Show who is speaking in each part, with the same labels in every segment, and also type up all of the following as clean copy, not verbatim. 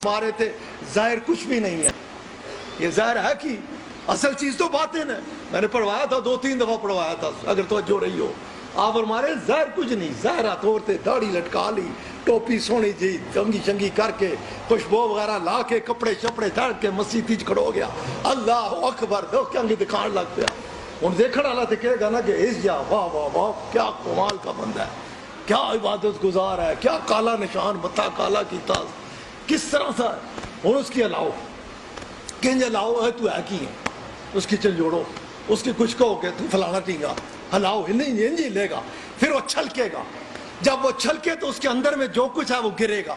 Speaker 1: مارے تھے، ظاہر کچھ بھی نہیں ہے، یہ ظاہر ہے کہ اصل چیز تو باطن ہے. میں نے پڑھوایا تھا، 2-3 دفعہ پڑھوایا تھا اگر توجہ رہی ہو. آپ ہمارے ظاہر کچھ نہیں، ظاہرات عورتیں داڑھی لٹکا لی، ٹوپی سونی جی کنگھی شنگھی کر کے، خوشبو وغیرہ لا کے، کپڑے شپڑے دھڑ کے مسجد ہی کھڑو گیا، اللہ اکبر دو کنگھی دکھان لگ پیا. ہوں دیکھنے والا تو کہے گا نا کہ اس جا واہ واہ واہ کیا کمال کا بندہ ہے، کیا عبادت گزار ہے، کیا کالا نشان متھا کالا کیتا، کس طرح سا ہے. ہوں اس کی ہلاؤ کنج ہلاؤ ہے تو ہے کی ہے، اس کی چنجوڑو، اس کی کچھ کہو کہ تو فلانا ٹینگا ہلاؤ نہیں لے گا، پھر وہ چھلکے گا. جب وہ چھلکے تو اس کے اندر میں جو کچھ ہے وہ گرے گا،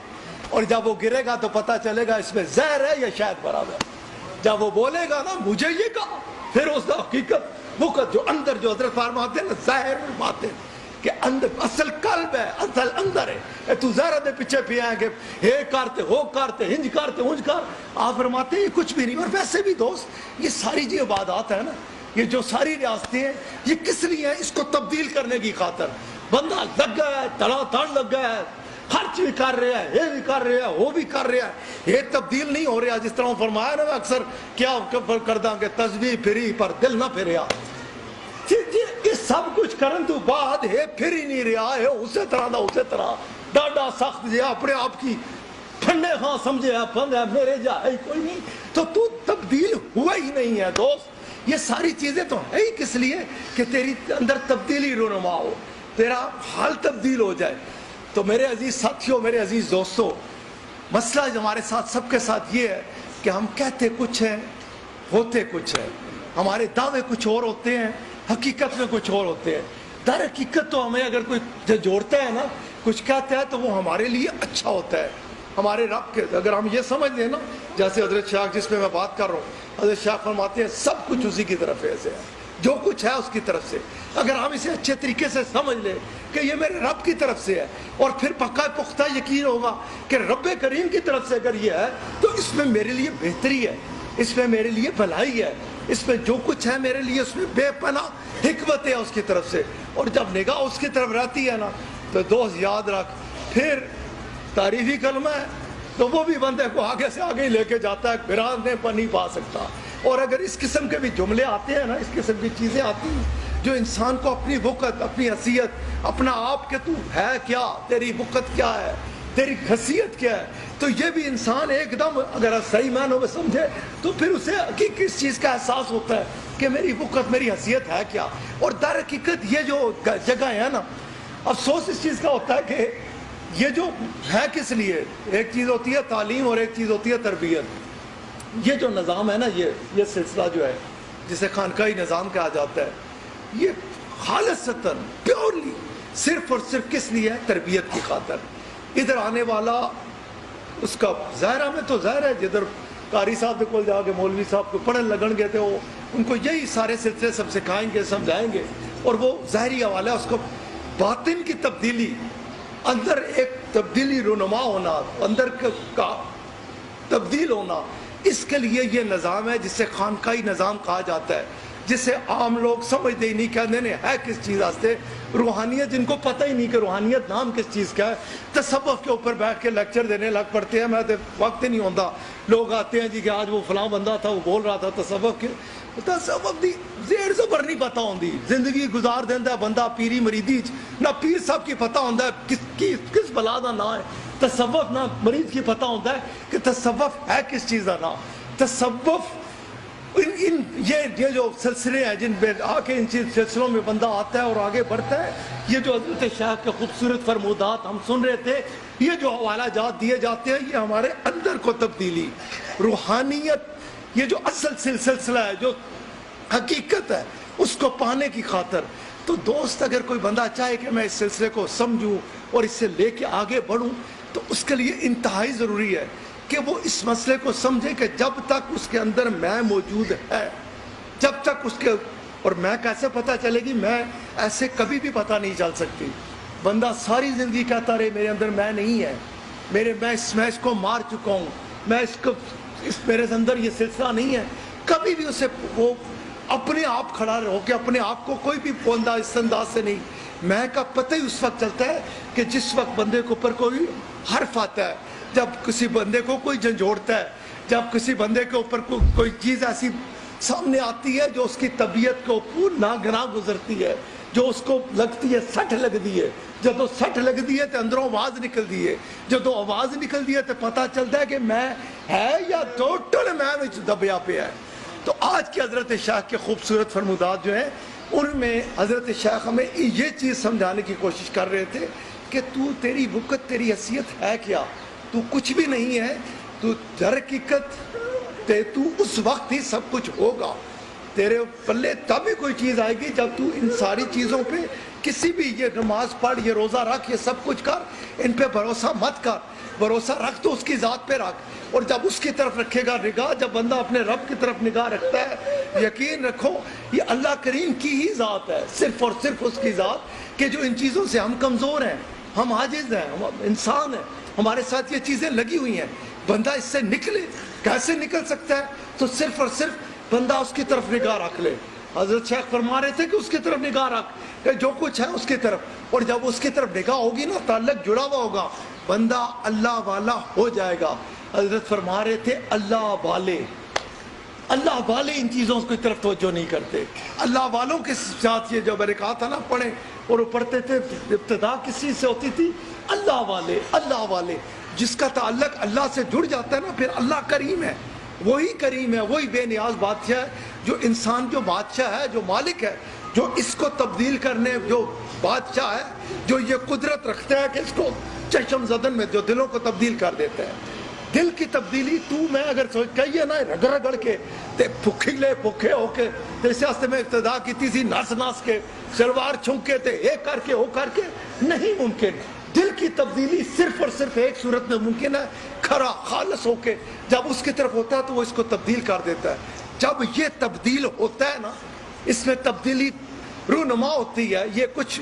Speaker 1: اور جب وہ گرے گا تو پتہ چلے گا اس میں زہر ہے یا شاید برابر. جب وہ بولے گا نا مجھے یہ کہا، پھر اس کا حقیقت وہ جو اندر جو حضرت فرماتے ہیں نا ظاہر باتیں کہ اندر اصل قلب ہے، اصل اندر ہے. تو ظاہر دے پیچھے پہ آئیں گے ہے کرتے ہو کرتے ہنج کرتے ہنج کر. آپ فرماتے ہیں یہ کچھ بھی نہیں. اور ویسے بھی دوست یہ ساری جو عبادات ہے نا، یہ جو ساری ریاستیں ہیں، یہ کس لیے ہیں؟ اس کو تبدیل کرنے کی خاطر. بندہ لگ گیا ہے، تڑا تڑ لگ گیا ہے، خرچ بھی کر رہا ہے، یہ بھی کر رہا ہے، وہ بھی کر رہا ہے، یہ تبدیل نہیں ہو رہا. جس طرح فرمایا نا اکثر کیا کر داں گے تسبیح پھری پر دل نہ پھریا. یہ سب کچھ کرن تو بعد ہے پھر ہی نہیں رہا ہے اسی طرح دا اسی طرح ڈاڈا سخت جہا اپنے آپ کی ٹھنڈے ہاں سمجھے ہے میرے جا ہے کوئی نہیں. تو تبدیل ہوا ہی نہیں ہے دوست. یہ ساری چیزیں تو ہے ہی کس لیے کہ تیری اندر تبدیلی رونما ہو، تیرا حال تبدیل ہو جائے. تو میرے عزیز ساتھیوں، میرے عزیز دوستوں، مسئلہ ہمارے ساتھ سب کے ساتھ یہ ہے کہ ہم کہتے کچھ ہیں ہوتے کچھ ہیں. ہمارے دعوے کچھ اور ہوتے ہیں، حقیقت میں کچھ اور ہوتے ہیں. در حقیقت تو ہمیں اگر کوئی جوڑتا ہے نا، کچھ کہتا ہے تو وہ ہمارے لیے اچھا ہوتا ہے. ہمارے رب کے اگر ہم یہ سمجھ لیں نا، جیسے حضرت شاہ جس میں بات کر رہا ہوں، حضرت شاہ فرماتے ہیں سب کچھ اسی کی طرف سے ہے، جو کچھ ہے اس کی طرف سے. اگر ہم اسے اچھے طریقے سے سمجھ لیں کہ یہ میرے رب کی طرف سے ہے، اور پھر پکا پختہ یقین ہوگا کہ رب کریم کی طرف سے اگر یہ ہے تو اس میں میرے لیے بہتری ہے، اس میں میرے لیے بھلائی ہے، اس میں جو کچھ ہے میرے لیے اس میں بے پناہ حکمت ہے اس کی طرف سے. اور جب نگاہ اس کی طرف رہتی ہے نا تو دوست یاد رکھ، پھر تعریفی کلمہ ہے تو وہ بھی بندے کو آگے سے آگے ہی لے کے جاتا ہے، گرانے پر نہیں پا سکتا. اور اگر اس قسم کے بھی جملے آتے ہیں نا، اس قسم کی چیزیں آتی ہیں جو انسان کو اپنی وقت، اپنی حیثیت، اپنا آپ کہ تو ہے کیا، تیری وقت کیا ہے، تیری حیثیت کیا ہے، تو یہ بھی انسان ایک دم اگر صحیح معنوں میں سمجھے تو پھر اسے حقیقی اس چیز کا احساس ہوتا ہے کہ میری وقت، میری حیثیت ہے کیا. اور در حقیقت یہ جو جگہ ہے نا، افسوس اس چیز کا ہوتا ہے کہ یہ جو ہے کس لیے، ایک چیز ہوتی ہے تعلیم اور ایک چیز ہوتی ہے تربیت. یہ جو نظام ہے نا، یہ سلسلہ جو ہے جسے خانقاہی نظام کہا جاتا ہے، یہ خالصتاً پیورلی صرف اور صرف کس لیے ہے؟ تربیت کی خاطر. ادھر آنے والا اس کا ظاہرہ میں تو ظاہر ہے جدھر قاری صاحب کو جا کے مولوی صاحب کو پڑھن لگن گے تھے، وہ ان کو یہی سارے سلسلے سب سکھائیں گے، سمجھائیں گے، اور وہ ظاہری حوالہ ہے اس کو باطن کی تبدیلی، اندر ایک تبدیلی رونما ہونا، اندر کا تبدیل ہونا، اس کے لیے یہ نظام ہے جسے خانقاہی نظام کہا جاتا ہے، جسے عام لوگ سمجھتے ہی نہیں، کہتے ہیں ہے کس چیز واسطے روحانیت، جن کو پتہ ہی نہیں کہ روحانیت نام کس چیز کا ہے. تصوف کے اوپر بیٹھ کے لیکچر دینے لگ پڑتے ہیں. میں تو وقت ہی نہیں ہوتا، لوگ آتے ہیں جی کہ آج وہ فلاں بندہ تھا وہ بول رہا تھا تصوف کی. تصوف دی زیر زبر نہیں پتہ ہوندی، زندگی گزار دیندہ ہے بندہ پیری مریدی نہ پیر صاحب کی پتہ ہوندہ ہے کس بلا دا نا ہے تصوف، نہ مرید کی پتہ ہوندہ ہے کہ تصوف ہے کس چیز دا نا. تصوف یہ جو سلسلے ہیں جن پہ آ کے ان سلسلوں میں بندہ آتا ہے اور آگے بڑھتا ہے. یہ جو حضرت شاہ کے خوبصورت فرمودات ہم سن رہے تھے، یہ جو حوالہ جات دیے جاتے ہیں، یہ ہمارے اندر کو تبدیلی، روحانیت، یہ جو اصل سلسلہ ہے، جو حقیقت ہے، اس کو پانے کی خاطر. تو دوست اگر کوئی بندہ چاہے کہ میں اس سلسلے کو سمجھوں اور اس سے لے کے آگے بڑھوں، تو اس کے لیے انتہائی ضروری ہے کہ وہ اس مسئلے کو سمجھے کہ جب تک اس کے اندر میں موجود ہے، جب تک اس کے، اور میں کیسے پتہ چلے گی؟ میں ایسے کبھی بھی پتہ نہیں چل سکتی. بندہ ساری زندگی کہتا رہے میرے اندر میں نہیں ہے، میں اس کو مار چکا ہوں، میں میرے اندر یہ سلسلہ نہیں ہے. کبھی بھی اسے وہ اپنے آپ کھڑا ہو کے اپنے آپ کو کوئی بھی بندہ اس انداز سے نہیں، میں کا پتہ ہی اس وقت چلتا ہے کہ جس وقت بندے کے اوپر کوئی حرف آتا ہے، جب کسی بندے کو کوئی جھنجھوڑتا ہے, جب کسی بندے کے اوپر کوئی چیز ایسی سامنے آتی ہے جو اس کی طبیعت کو ناگراں گزرتی ہے, جو اس کو لگتی ہے سٹ لگ دی ہے, جب تو سٹ لگ دی ہے تو اندروں آواز نکل دی ہے, جب تو آواز نکل دی ہے تو پتہ چلتا ہے کہ میں ہے یا ٹوٹل میں دبیا پہ ہے. تو آج کے حضرت شیخ کے خوبصورت فرمودات جو ہیں ان میں حضرت شیخ ہمیں یہ چیز سمجھانے کی کوشش کر رہے تھے کہ تو تیری وقت تیری حیثیت ہے کیا, تو کچھ بھی نہیں ہے, تو در حقیقت تو اس وقت ہی سب کچھ ہوگا. تیرے پلے تب ہی کوئی چیز آئے گی جب تو ان ساری چیزوں پہ کسی بھی, یہ نماز پڑھ, یہ روزہ رکھ, یہ سب کچھ کر, ان پہ بھروسہ مت کر, بھروسہ رکھ تو اس کی ذات پہ رکھ. اور جب اس کی طرف رکھے گا نگاہ, جب بندہ اپنے رب کی طرف نگاہ رکھتا ہے, یقین رکھو یہ اللہ کریم کی ہی ذات ہے, صرف اور صرف اس کی ذات, کہ جو ان چیزوں سے ہم کمزور ہیں, ہم عاجز ہیں, ہم انسان ہیں, ہمارے ساتھ یہ چیزیں لگی ہوئی ہیں. بندہ اس سے نکلے, کیسے نکل سکتا ہے؟ تو صرف اور صرف بندہ اس کی طرف نگاہ رکھ لے. حضرت شیخ فرما رہے تھے کہ اس کی طرف نگاہ رکھ, کہ جو کچھ ہے اس کی طرف, اور جب اس کی طرف نگاہ ہوگی نا, تعلق جڑا ہوا ہوگا, بندہ اللہ والا ہو جائے گا. حضرت فرما رہے تھے اللہ والے ان چیزوں کی طرف توجہ نہیں کرتے. اللہ والوں کے ساتھ, یہ جو میں نے کہا تھا نا پڑھیں, اور وہ پڑھتے تھے, ابتدا کس چیز سے ہوتی تھی؟ اللہ والے, جس کا تعلق اللہ سے جڑ جاتا ہے نا, پھر اللہ کریم ہے, وہی بے نیاز بادشاہ ہے. جو انسان جو بادشاہ ہے, جو مالک ہے, جو اس کو تبدیل کرنے, جو بادشاہ ہے, جو یہ قدرت رکھتا ہے کہ اس کو چشم زدن میں جو دلوں کو تبدیل کر دیتا ہے. دل کی تبدیلی تو میں اگر سوچ کہیے نا رگڑ کے بھوکے ہو کے, جیسے واسطے میں ابتدا کی تھی ناس کے, شلوار چھنکے تھے, ایک کر کے نہیں ممکن. دل کی تبدیلی صرف اور صرف ایک صورت میں ممکن ہے, کھرا خالص ہو کے جب اس کی طرف ہوتا ہے تو وہ اس کو تبدیل کر دیتا ہے. جب یہ تبدیل ہوتا ہے نا, اس میں تبدیلی رونما ہوتی ہے, یہ کچھ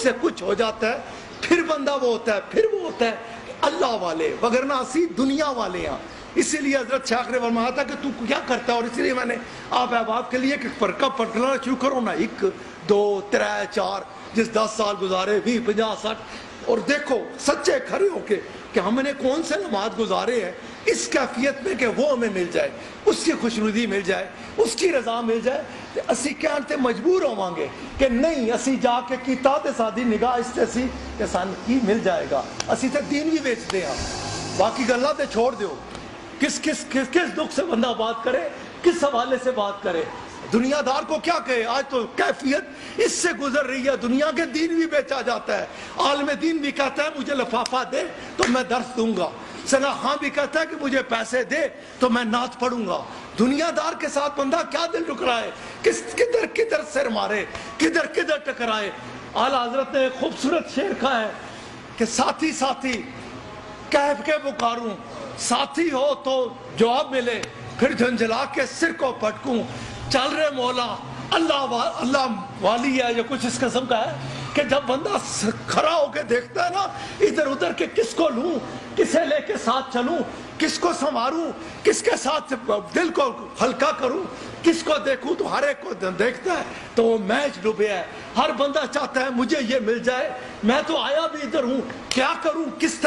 Speaker 1: سے کچھ ہو جاتا ہے, پھر بندہ وہ ہوتا ہے اللہ والے, وگرنہ اسی دنیا والے ہیں. اسی لیے حضرت شیخ نے فرمایا تھا کہ تو کیا کرتا ہے, اور اسی لیے میں نے آپ احباب کے لیے کہ فرقہ پڑھنا شروع کرو نا, 1 2 3 4, جس 10 سال گزارے, 20 50 60, اور دیکھو سچے کھڑے ہو کے کہ ہم نے کون سے نماز گزارے ہیں اس کیفیت میں کہ وہ ہمیں مل جائے, اس کی خوشنودی مل جائے, اس کی رضا مل جائے. تو اسی کہتے مجبور ہوواں گے کہ نہیں, اسی جا کے کیتا تے سادی نگاہ اس تے سی کہ سان کی مل جائے گا, اسی تے دین بھی بیچ دے ہاں, باقی گلاں تے چھوڑ دیو. کس دکھ سے بندہ بات کرے, کس حوالے سے بات کرے. دنیا دار کو کیا کہے, آج تو کیفیت اس سے گزر رہی ہے, دنیا کے دین بھی بیچا جاتا ہے. عالم دین بھی کہتا ہے مجھے لفافہ دے تو میں درس دوں گا, ثنا خان بھی کہتا ہے کہ مجھے پیسے دے تو میں نعت پڑھوں گا. دنیا دار کے ساتھ بندہ کیا دل ٹکرائے, کدھر سر مارے, کدھر ٹکرائے. اعلیٰ حضرت نے ایک خوبصورت شعر کہا ہے کہ ساتھی کہہ کے پکاروں, ساتھی ہو تو جواب ملے, پھر جھنجھلا کے سر کو پٹکوں. چل رہے مولا اللہ والی ہے, یہ کچھ اس قسم کا ہے کہ جب بندہ کھڑا ہو کے دیکھتا ہے نا ادھر ادھر کہ کس کو لوں, کسے لے کے ساتھ چلوں, کس کو سنواروں, کس کے ساتھ دل کو ہلکا کروں, کس کو دیکھوں, تو ہر ایک کو دیکھتا ہے تو وہ میچ ڈوبے ہے. ہر بندہ چاہتا ہے مجھے یہ مل جائے, میں تو آیا بھی ادھر ہوں, کیا کروں, کس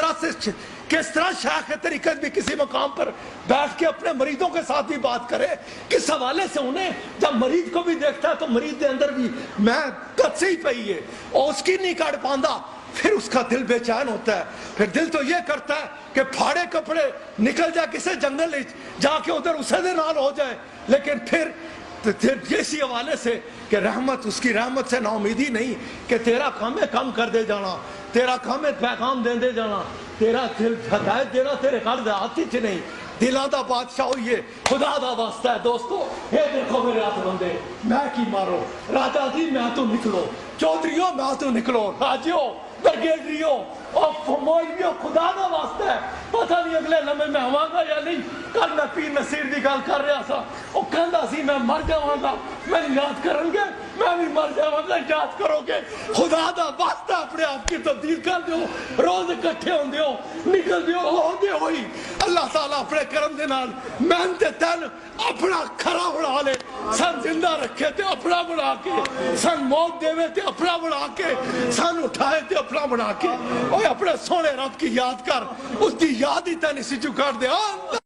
Speaker 1: طرح شیخ طریقت بھی کسی مقام پر بیٹھ کے اپنے مریضوں کے ساتھ بھی بات کرے, کس حوالے سے انہیں جب مریض کو بھی دیکھتا ہے تو مریض کے اندر بھی میں کد سے ہی پئی ہے اور اس کی نہیں کاٹ پاندہ, پھر اس کا دل بے چین ہوتا ہے. پھر دل تو یہ کرتا ہے کہ پھاڑے کپڑے نکل جائے کسی جنگل جا کے ادھر اسے دے نال ہو جائے, لیکن پھر اسی حوالے سے کہ رحمت, اس کی رحمت سے نا امیدی نہیں کہ تیرا کام ہے کم کر دے جانا, تیرا کام ہے پیغام دے جانا, تیرا دل ہدایت دینا تیرے گھر ہاتھ چ نہیں. دلاں دا بادشاہ ہوئیے, خدا دا واسطہ ہے دوستو. یہ دیکھو میرے ہاتھ بندے, میں کی مارو, راجا جی میں تو نکلو, چودھریوں میں تو نکلو, راجیوں برگیڈریوں اور فمولیوں, خدا دا واسطہ ہے. پتہ نہیں اگلے لمحے میں ہوا گا یا نہیں. کل میں پیر نصیر دی گل کر رہا سا, وہ کہندا سی میں مر جاواں گا, میں یاد کرن گے میں بھی مر جاواں گا یاد کرو گے خدا دا واسطہ اپنے آپ کی تبدیل کر دیو روز اکٹھے ہوں دیو نکل دیو ہو دے ہوئی اللہ تعالیٰ اپنے کرم دے نال محنت تن اپنا کھرا بڑھا لے سن زندہ رکھے تے اپنا بڑھا کے سن موت دے تے اپنا بڑھا کے سن اٹھائے تے اپنا بڑھا کے اوہ اپنے سونے رب کی یاد کر اس کی یاد ہی تن اسی چکار دے